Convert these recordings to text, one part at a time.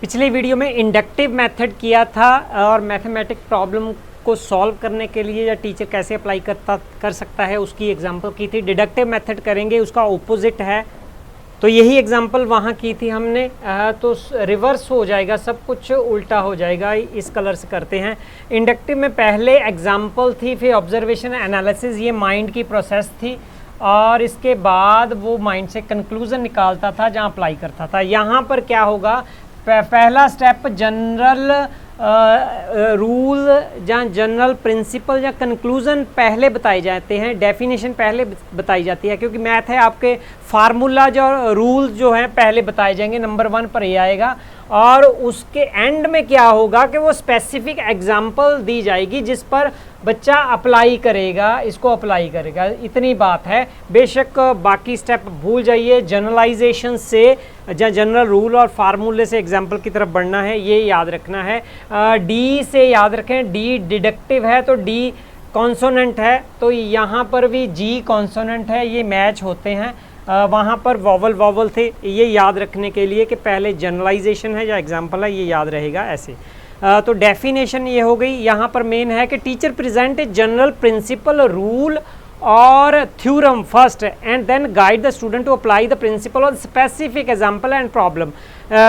पिछले वीडियो में inductive method किया था और मैथमेटिक प्रॉब्लम को सॉल्व करने के लिए या टीचर कैसे अप्लाई कर सकता है उसकी एग्जांपल की थी। डिडक्टिव मेथड करेंगे उसका ऑपोजिट है, तो यही एग्जांपल वहाँ की थी हमने। तो रिवर्स हो जाएगा, सब कुछ उल्टा हो जाएगा। इस कलर से करते हैं। इंडक्टिव में पहले एग्जांपल थी, फिर ऑब्जर्वेशन एनालिसिस, ये माइंड की प्रोसेस थी, और इसके बाद वो माइंड से कंक्लूजन निकालता था जहाँ अप्लाई करता था। यहाँ पर क्या होगा, पहला स्टेप जनरल रूल या जनरल प्रिंसिपल या कंक्लूजन पहले बताए जाते हैं, डेफिनेशन पहले बताई जाती है, क्योंकि मैथ है आपके फार्मूला जो रूल जो हैं पहले बताए जाएंगे, नंबर 1 पर ये आएगा। और उसके एंड में क्या होगा कि वो स्पेसिफिक एग्जांपल दी जाएगी जिस पर बच्चा अप्लाई करेगा, इसको अप्लाई करेगा। इतनी बात है, बेशक बाकी स्टेप भूल जाइए। जनरलाइजेशन से या जनरल रूल और फार्मूले से एग्जांपल की तरफ बढ़ना है, ये याद रखना है। डी से याद रखें, डी डिडक्टिव है तो डी कॉन्सोनेंट है, तो यहाँ पर भी जी कॉन्सोनेंट है, ये मैच होते हैं। वहाँ पर वॉवल थे, ये याद रखने के लिए कि पहले जनरलाइजेशन है या एग्जांपल है, ये याद रहेगा ऐसे। तो डेफिनेशन ये हो गई। यहाँ पर मेन है कि teacher present a general principle rule और theorem first and then guide the student to apply the principle on specific example and problem.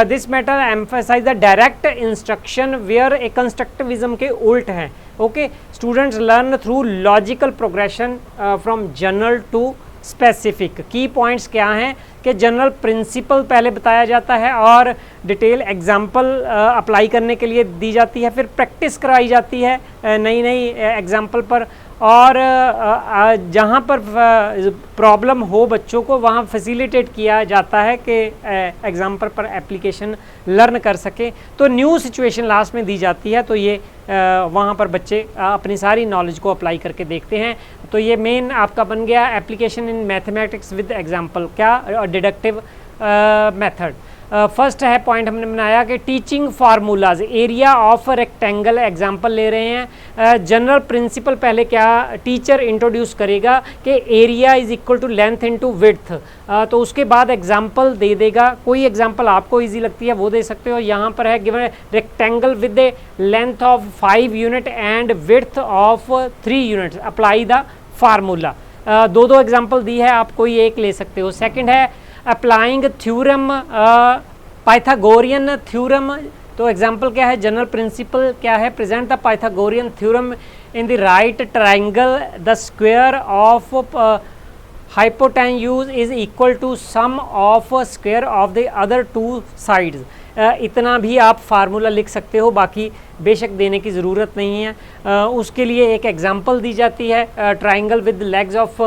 This matter emphasise the direct instruction where a constructivism के उल्ट हैं। Okay, students learn through logical progression from general to specific. की points क्या हैं कि general principle पहले बताया जाता है और डिटेल एग्जांपल अप्लाई करने के लिए दी जाती है, फिर प्रैक्टिस कराई जाती है नई नई एग्जांपल पर, और जहाँ पर प्रॉब्लम हो बच्चों को वहाँ फैसिलिटेट किया जाता है कि एग्जांपल पर एप्लीकेशन लर्न कर सके। तो न्यू सिचुएशन लास्ट में दी जाती है, तो ये वहाँ पर बच्चे अपनी सारी नॉलेज को अप्लाई करके देखते हैं। तो ये मेन आपका बन गया application in mathematics with example, क्या डिडक्टिव मेथड। फर्स्ट है पॉइंट हमने बनाया कि teaching formulas, area of rectangle example ले रहे हैं। जनरल प्रिंसिपल पहले क्या टीचर इंट्रोड्यूस करेगा कि area is equal to length into width, तो उसके बाद एग्जांपल दे देगा। कोई एग्जांपल आपको इजी लगती है वो दे सकते हो। यहाँ पर है given rectangle with a length of 5 unit and width of 3 units, apply the formula. दो एग्जांपल दी है, आप कोई एक ले सकते हो। सेकंड है अप्लाइंग थ्योरम, पाइथागोरियन थ्योरम, तो एग्जांपल क्या है, जनरल प्रिंसिपल क्या है, present the Pythagorean theorem in the right triangle, the square of hypotenuse is equal to sum of square of the other 2 sides. इतना भी आप फार्मूला लिख सकते हो, बाकी बेशक देने की ज़रूरत नहीं है। उसके लिए एक एग्जांपल दी जाती है, triangle with legs of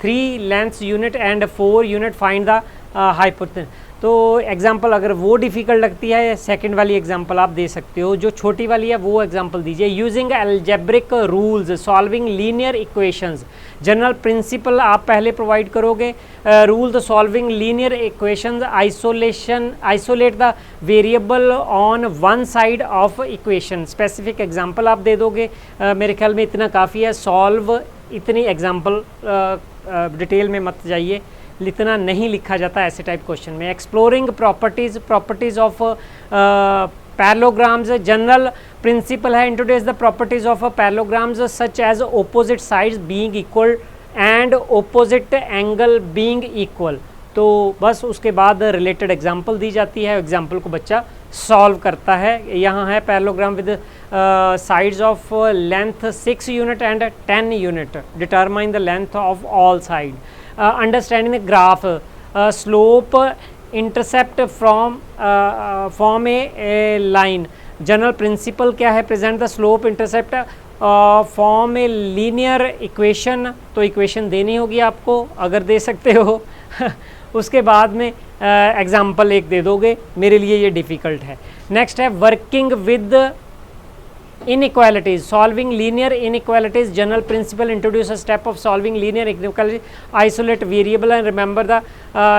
3 lengths unit and 4 unit find the hypotenuse. तो एग्जांपल अगर वो डिफ़िकल्ट लगती है, सेकंड वाली एग्जांपल आप दे सकते हो। जो छोटी वाली है वो एग्जांपल दीजिए। Using algebraic rules solving linear equations, general principle आप पहले प्रोवाइड करोगे। Rule the solving linear equations, isolate the variable on one side of equation, specific example आप दे दोगे। मेरे ख्याल में इतना काफ़ी है। सॉल्व, इतनी एग्जांपल डिटेल में मत जाइए, इतना नहीं लिखा जाता ऐसे टाइप क्वेश्चन में। Exploring properties of parallelograms, general principle है introduce the properties of parallelograms such as opposite sides being equal and opposite angle being equal. तो बस उसके बाद रिलेटेड एग्जांपल दी जाती है, एग्जांपल को बच्चा सॉल्व करता है। यहाँ है parallelogram with sides of length 6 unit and 10 unit, determine the length of all side. Understanding the graph, slope intercept from A line, general principle क्या है, present the slope intercept form a linear equation, तो equation देनी होगी आपको अगर दे सकते हो। उसके बाद में एग्जाम्पल एक दे दोगे, मेरे लिए ये डिफ़िकल्ट है। नेक्स्ट है working with inequalities, solving linear inequalities, general principle, introduce a step of solving linear inequality, isolate variable and remember the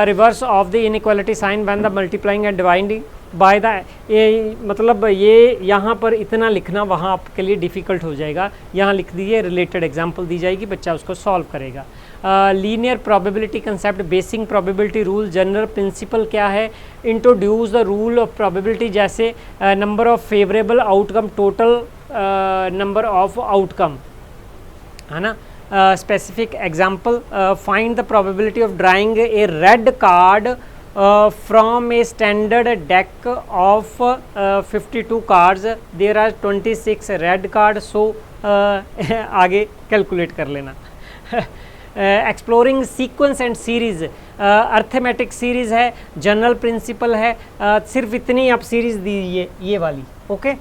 reverse of the inequality sign when the multiplying and dividing by the, ये मतलब ये यहाँ पर इतना लिखना वहाँ आपके लिए डिफ़िकल्ट हो जाएगा, यहाँ लिख दीजिए, रिलेटेड एग्जांपल दी जाएगी, बच्चा उसको सॉल्व करेगा। Linear probability concept, basic probability rule, general principle क्या है, introduce the rule of probability, जैसे number of favourable outcome, total number of outcome, है ना। Specific example, find the probability of drawing a red card from a standard deck of 52 cards, there are 26 red cards, so आगे calculate कर लेना। Exploring sequence and series, arithmetic series है, general principle है, सिर्फ इतनी आप सीरीज़ दीजिए ये वाली, ओके।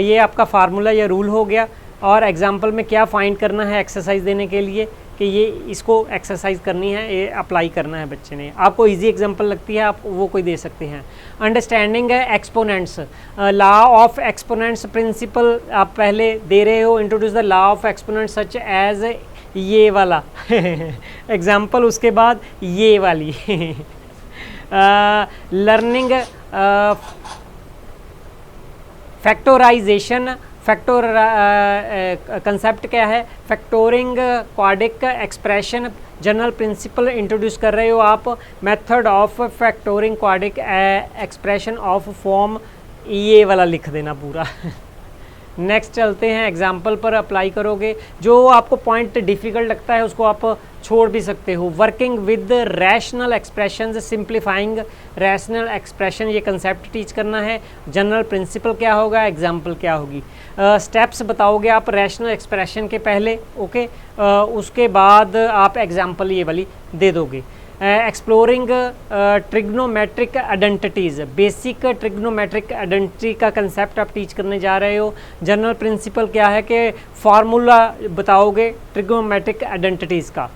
ये आपका फार्मूला या रूल हो गया। और एग्जाम्पल में क्या फाइंड करना है एक्सरसाइज देने के लिए कि ये इसको एक्सरसाइज करनी है, ये अप्लाई करना है बच्चे ने। आपको इजी एग्जांपल लगती है आप वो कोई दे सकते हैं। Understanding exponents, law of exponents principle आप पहले दे रहे हो, introduce the law of exponents such as ये वाला एग्जांपल, उसके बाद ये वाली लर्निंग फैक्टोराइजेशन, फैक्टोर कंसेप्ट क्या है, factoring quadratic expression, general principle introduce कर रहे हो आप, method of factoring quadratic expression of form, ये वाला लिख देना पूरा नेक्स्ट चलते हैं, एग्जाम्पल पर अप्लाई करोगे। जो आपको पॉइंट डिफ़िकल्ट लगता है उसको आप छोड़ भी सकते हो। Working with rational expressions, simplifying rational expression, ये कंसेप्ट टीच करना है। जनरल प्रिंसिपल क्या होगा, एग्जाम्पल क्या होगी, स्टेप्स बताओगे आप रैशनल एक्सप्रेशन के पहले, ओके। उसके बाद आप एग्जाम्पल ये वाली दे दोगे। Exploring trigonometric identities, basic trigonometric identity का कंसेप्ट आप टीच करने जा रहे हो। जनरल प्रिंसिपल क्या है कि फार्मूला बताओगे ट्रिग्नोमेट्रिक आइडेंटिटीज़ का।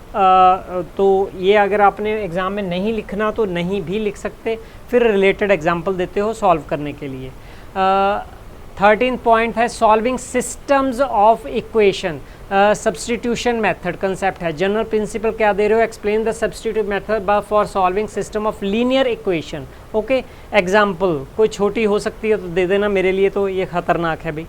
तो ये अगर आपने एग्ज़ाम में नहीं लिखना तो नहीं भी लिख सकते, फिर रिलेटेड एग्जांपल देते हो सॉल्व करने के लिए। 13 पॉइंट है solving systems of equation, substitution method concept है। जनरल प्रिंसिपल क्या दे रहे हो, explain the substitute method for solving system of linear equation, okay. Example कोई छोटी हो सकती है तो दे देना, मेरे लिए तो ये खतरनाक है भाई।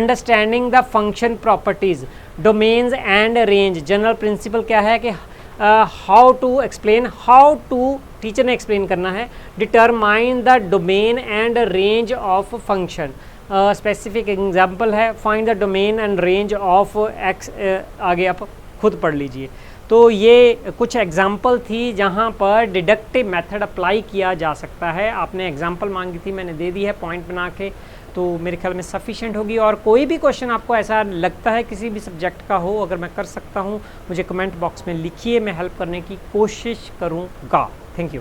Understanding the function properties, domains and range, general principle क्या है कि how to explain, how to teacher ने एक्सप्लेन करना है। Determine the domain and range of function, specific example है find the domain and range of x, आगे आप खुद पढ़ लीजिए। तो ये कुछ एग्जाम्पल थी जहाँ पर डिडक्टिव मेथड अप्लाई किया जा सकता है। आपने एग्जाम्पल मांगी थी, मैंने दे दी है पॉइंट बना के, तो मेरे ख्याल में सफिशिएंट होगी। और कोई भी क्वेश्चन आपको ऐसा लगता है किसी भी सब्जेक्ट का हो, अगर मैं कर सकता हूँ मुझे कमेंट बॉक्स में लिखिए, मैं हेल्प करने की कोशिश करूँगा। Thank you.